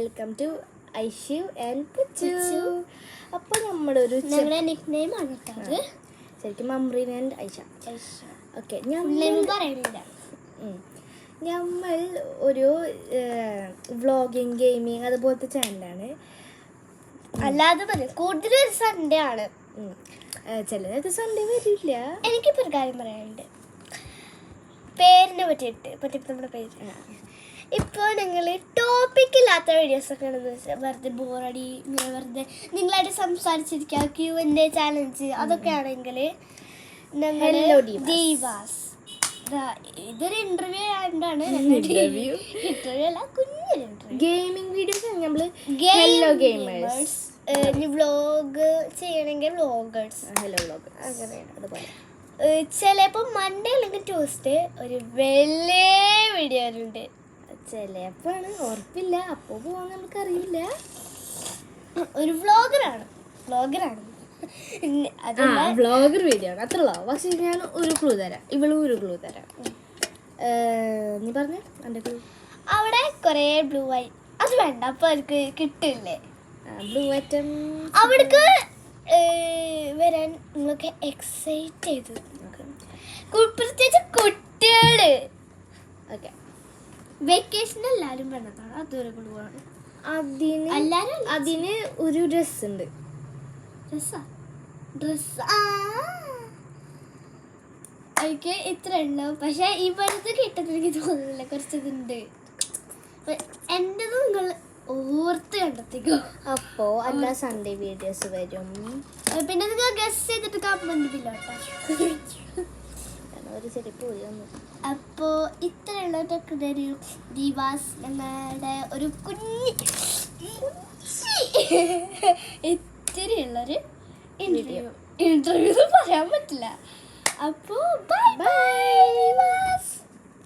Welcome to Aishu and Puchu. അപ്പോൾ നമ്മുടെ ഒരു നിക്നെയിമാണ് കേട്ടോ, ശരിക്കും മമ്രീൻ ആൻഡ് ഐഷ. ഓക്കെ, നമ്മൾ ഒരു വ്ളോഗിങ് ഗെയിമിങ് അതുപോലത്തെ ചാനലാണ്. അല്ലാതെ കൂടുതൽ സൺഡേ ആണ്. ചില നേരത്തെ സൺഡേ വരില്ല. എനിക്കിപ്പോൾ ഒരു കാര്യം പറയാനുണ്ട്, പേരിനെ പറ്റിയിട്ട് നമ്മുടെ പേര്. ഇപ്പോൾ നിങ്ങൾ ടോപ്പിക്കില്ലാത്ത വീഡിയോസൊക്കെ ആണെന്ന് വെച്ചാൽ വെറുതെ ബോറടി, വെറുതെ നിങ്ങളായിട്ട് സംസാരിച്ചിരിക്കുക, Q&A ചാലഞ്ച്, അതൊക്കെ ആണെങ്കിൽ ഞങ്ങൾ ദീവാസ് ഇതൊരു ഇന്റർവ്യൂ ആയതുകൊണ്ടാണ്. ഇന്റർവ്യൂ അല്ല, കുഞ്ഞൊരു ഇന്റർവ്യൂ. ഗെയിമിംഗ് വീഡിയോസ് നമ്മൾ ഹലോ ഗെയിമേഴ്സ്, വ്ളോഗ് ചെയ്യണമെങ്കിൽ വ്ളോഗേഴ്സ്, ഹലോ വ്ളോഗേഴ്സ് അങ്ങനെയാണ്. അതുപോലെ ചിലപ്പോൾ മൺഡേ അല്ലെങ്കിൽ ട്യൂസ്ഡേ ഒരു വലിയ വീഡിയോ ഉണ്ട്. ചിലപ്പോഴാണ്, ഉറപ്പില്ല, അപ്പോൾ പോകാൻ നമുക്കറിയില്ല. ഒരു വ്ളോഗർ വീഡിയോ ആണ്, അത്ര ഉള്ളൂ. പക്ഷെ ഞാൻ ഒരു ക്ലൂ തരാം, ഇവളും ഒരു ക്ലൂ തരാം. നീ പറഞ്ഞ എൻ്റെ ക്ലൂ അവിടെ കുറേ ബ്ലൂ ആയി, അത് വേണ്ട, അപ്പോൾ അവർക്ക് കിട്ടില്ലേ ബ്ലൂ ഐറ്റം. അവിടേക്ക് വരാൻ നിങ്ങളൊക്കെ എക്സൈറ്റ് ചെയ്ത്, പ്രത്യേകിച്ച് കുട്ടികള്. ഓക്കെ, വെക്കേഷൻ എല്ലാവരും വേണ്ടതാണ്, അതൊരു ബ്ലൂ ആണ്. അതിന് ഒരു ഡ്രസ് ഉണ്ട്. എനിക്ക് ഇത്ര ഉണ്ടാവും, പക്ഷെ ഇവിടുത്തെ കിട്ടുന്നത് എനിക്ക് തോന്നുന്നില്ല, കുറച്ചതുണ്ട്. എൻ്റെത് നിങ്ങൾ ഓർത്ത് കണ്ടെത്തിക്കോ. അപ്പോൾ എല്ലാ സൺഡേ വീഡിയോസ് വരും. പിന്നെ നിങ്ങൾ ഗസ് ചെയ്തിട്ട് കമന്റ് ബില്ലോട്ടോ. ഒരു ചെറിയ പോയി വന്നു. അപ്പോൾ ഇത്രയുള്ളതൊക്കെ ഒരു ദീവാസ് ഞങ്ങളുടെ ഒരു ഇത്തിരിയുള്ളൊരു ഇന്റർവ്യൂ പറയാൻ പറ്റില്ല. അപ്പോൾ ബൈ ബൈ.